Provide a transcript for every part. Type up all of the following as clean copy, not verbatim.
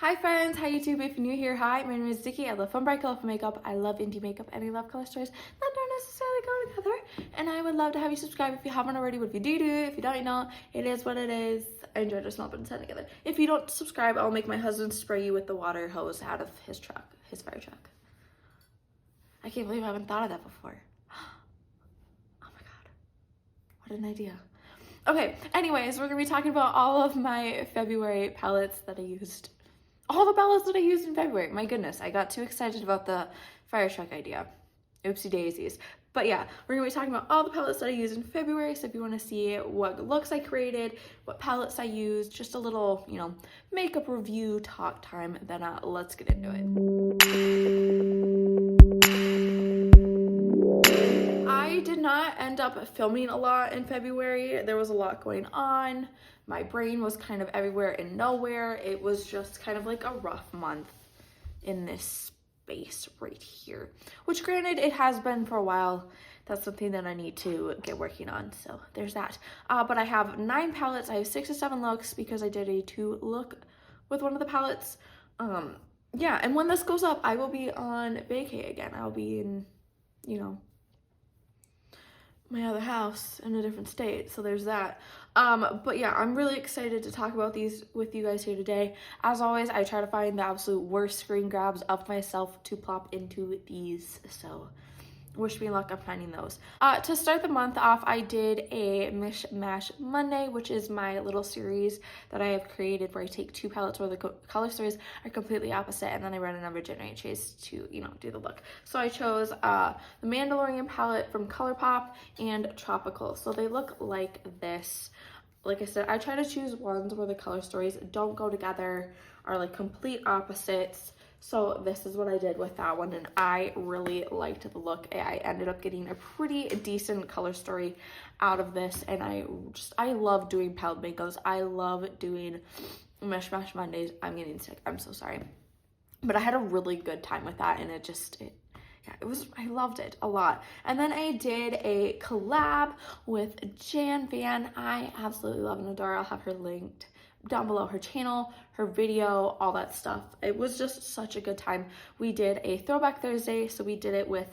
Hi friends, hi YouTube. If you're new here, hi, my name is Vicky. I love fun, bright, colorful makeup. I love indie makeup and I love color stories that don't necessarily go together. And I would love to have you subscribe if you haven't already. But if you do, if you don't, it is what it is. I enjoy just not putting together. If you don't subscribe, I'll make my husband spray you with the water hose out of his truck, his fire truck. I can't believe I haven't thought of that before. Oh my god, what an idea. Okay, anyways, we're gonna be talking about all of my February palettes that I used. All the palettes that I used in February. My goodness, I got too excited about the fire truck idea. Oopsie daisies. But yeah, we're gonna be talking about all the palettes that I used in February. So if you wanna see what looks I created, what palettes I used, just a little, makeup review talk time, then let's get into it. I did not end up filming a lot in February. There was a lot going on. My brain was kind of everywhere and nowhere. It was just kind of like a rough month in this space right here, which granted it has been for a while. That's something that I need to get working on, so there's that. But I have 9 palettes. I have 6 to 7 looks because I did a 2 look with one of the palettes. Yeah, and when this goes up, I will be on vacay again. I'll be in, my other house in a different state, so there's that. But yeah, I'm really excited to talk about these with you guys here today. As always, I try to find the absolute worst screen grabs of myself to plop into these, so wish me luck on finding those. To start the month off, I did a Mishmash Monday, which is my little series that I have created where I take 2 palettes where the color stories are completely opposite, and then I run a number of generate shades to, do the look. So I chose the Mandalorian palette from ColourPop and Tropical. So they look like this. Like I said, I try to choose ones where the color stories don't go together, are like complete opposites. So this is what I did with that one, and I really liked the look. I ended up getting a pretty decent color story out of this, and I love doing palette bingos. I love doing Mishmash Mondays. I'm getting sick, I'm so sorry. But I had a really good time with that, and I loved it a lot. And then I did a collab with Jan Van. I absolutely love and adore. I'll have her linked down below, her channel, her video, all that stuff. It was just such a good time. We did a throwback Thursday, so we did it with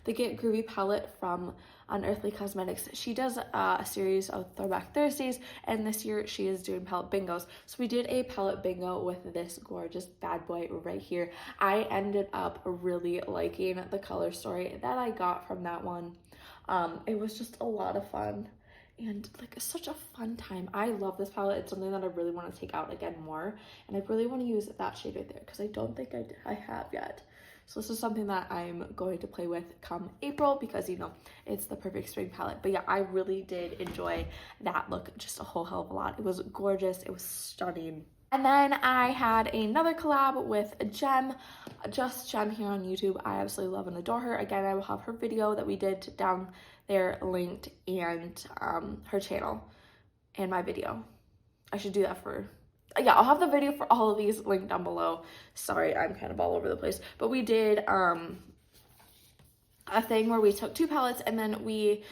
the Get Groovy palette from Unearthly Cosmetics. She does a series of throwback Thursdays, and this year she is doing palette bingos. So we did a palette bingo with this gorgeous bad boy right here. I ended up really liking the color story that I got from that one. It was just a lot of fun. And like such a fun time. I love this palette. It's something that I really want to take out again more, and I really want to use that shade right there because I don't think I have yet. So this is something that I'm going to play with come April because it's the perfect spring palette. But yeah, I really did enjoy that look just a whole hell of a lot. It was gorgeous. It was stunning. And then I had another collab with Gem, just Gem here on YouTube. I absolutely love and adore her. Again, I will have her video that we did down there linked, and her channel and my video. I should do that I'll have the video for all of these linked down below. Sorry, I'm kind of all over the place. But we did a thing where we took 2 palettes and then we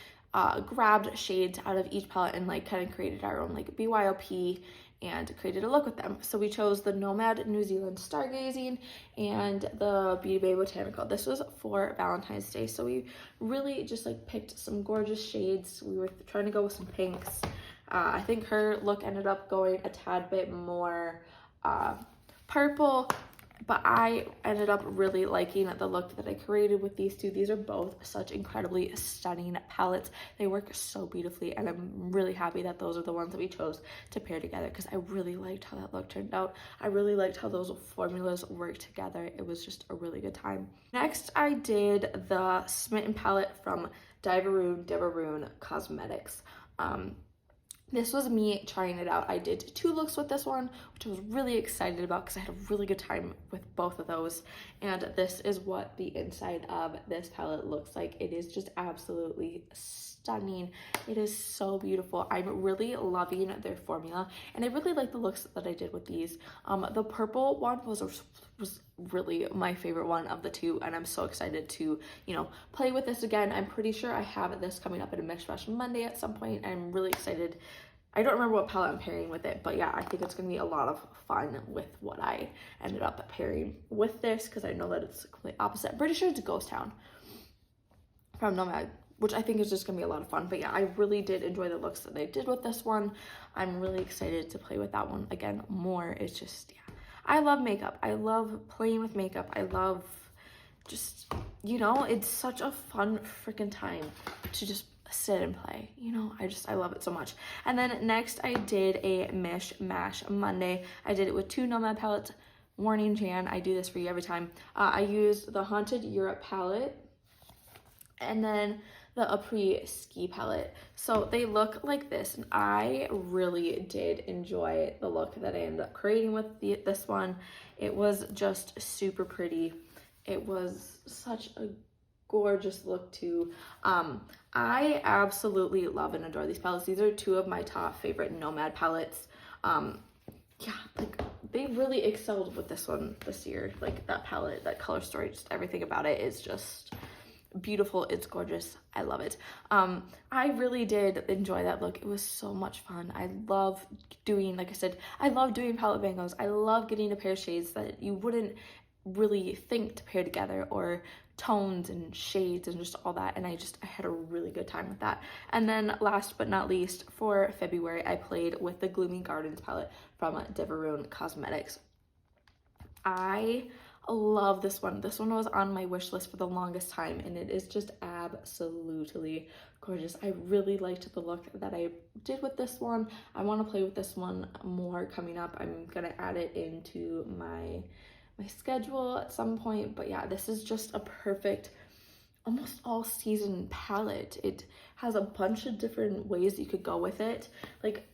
grabbed shades out of each palette and like kind of created our own like BYOP and created a look with them. So we chose the Nomad New Zealand Stargazing and the Beauty Bay Botanical. This was for Valentine's Day, so we really just like picked some gorgeous shades. We were trying to go with some pinks. I think her look ended up going a tad bit more purple, but I ended up really liking the look that I created with these 2. These are both such incredibly stunning palettes. They work so beautifully, and I'm really happy that those are the ones that we chose to pair together because I really liked how that look turned out. I really liked how those formulas worked together. It was just a really good time. Next, I did the Smitten palette from Devaroon Cosmetics. This was me trying it out. I did 2 looks with this one, which I was really excited about because I had a really good time with both of those. And this is what the inside of this palette looks like. It is just absolutely stunning. It is so beautiful. I'm really loving their formula, and I really like the looks that I did with these. The purple one was really my favorite one of the 2, and I'm so excited to play with this again. I'm pretty sure I have this coming up at a Mishmash Monday at some point. I'm really excited I don't remember what palette I'm pairing with it, but yeah, I think it's going to be a lot of fun with what I ended up pairing with this, because I know that it's the complete opposite. I'm pretty sure it's Ghost Town from Nomad, which I think is just going to be a lot of fun. But yeah, I really did enjoy the looks that they did with this one. I'm really excited to play with that one again more. It's just, yeah, I love makeup. I love playing with makeup. I love just, you know, it's such a fun freaking time to just sit and play, you know. I love it so much. And then next I did a Mash Monday. I did it with 2 Nomad palettes. Warning, Jan, I do this for you every time. I used the Haunted Europe palette and then the après-ski palette. So they look like this, and I really did enjoy the look that I ended up creating with this one. It was just super pretty. It was such a gorgeous look too. I absolutely love and adore these palettes. These are 2 of my top favorite Nomad palettes. Yeah, like they really excelled with this one this year. Like that palette, that color story, just everything about it is just beautiful. It's gorgeous. I love it. I really did enjoy that look. It was so much fun. I love doing, like I said, I love doing palette bangos. I love getting a pair of shades that you wouldn't really think to pair together, or tones and shades and just all that, and I had a really good time with that. And then last but not least, for February, I played with the Gloomy Gardens palette from Devaroon Cosmetics. I love this one. This one was on my wish list for the longest time, and it is just absolutely gorgeous. I really liked the look that I did with this one. I want to play with this one more coming up. I'm gonna add it into my schedule at some point. But yeah, this is just a perfect almost all season palette. It has a bunch of different ways you could go with it. Like,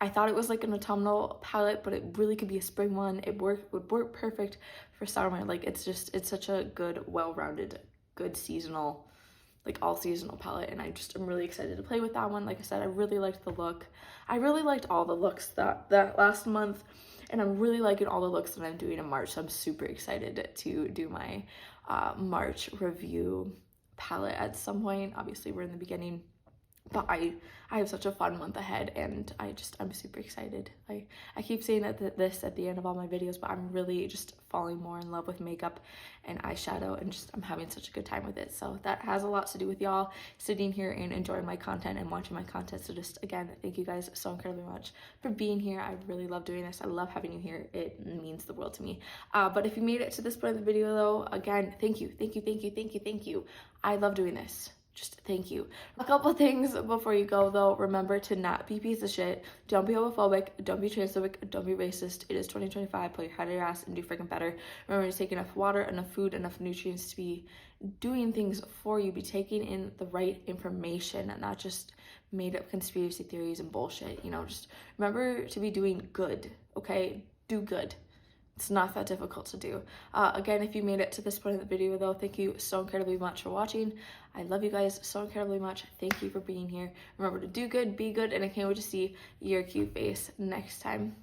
I thought it was like an autumnal palette, but it really could be a spring one. It would work perfect for summer. Like, it's such a good, well-rounded, good seasonal, like all seasonal palette, and I'm really excited to play with that one. Like I said, I really liked the look. I really liked all the looks that last month, and I'm really liking all the looks that I'm doing in March, so I'm super excited to do my March review palette at some point. Obviously, we're in the beginning, but I have such a fun month ahead, and I'm super excited. I keep saying this at the end of all my videos, but I'm really just falling more in love with makeup and eyeshadow, and I'm having such a good time with it. So that has a lot to do with y'all sitting here and enjoying my content and watching my content. So just, again, thank you guys so incredibly much for being here. I really love doing this. I love having you here. It means the world to me. But if you made it to this point of the video, though, again, thank you. I love doing this. Just thank you. A couple things before you go, though. Remember to not be a piece of shit. Don't be homophobic. Don't be transphobic. Don't be racist. It is 2025. Put your head in your ass and do freaking better. Remember to take enough water, enough food, enough nutrients to be doing things for you. Be taking in the right information and not just made up conspiracy theories and bullshit. You know, just remember to be doing good, okay? Do good. It's not that difficult to do. Again, if you made it to this point of the video, though, thank you so incredibly much for watching. I love you guys so incredibly much. Thank you for being here. Remember to do good, be good, and I can't wait to see your cute face next time.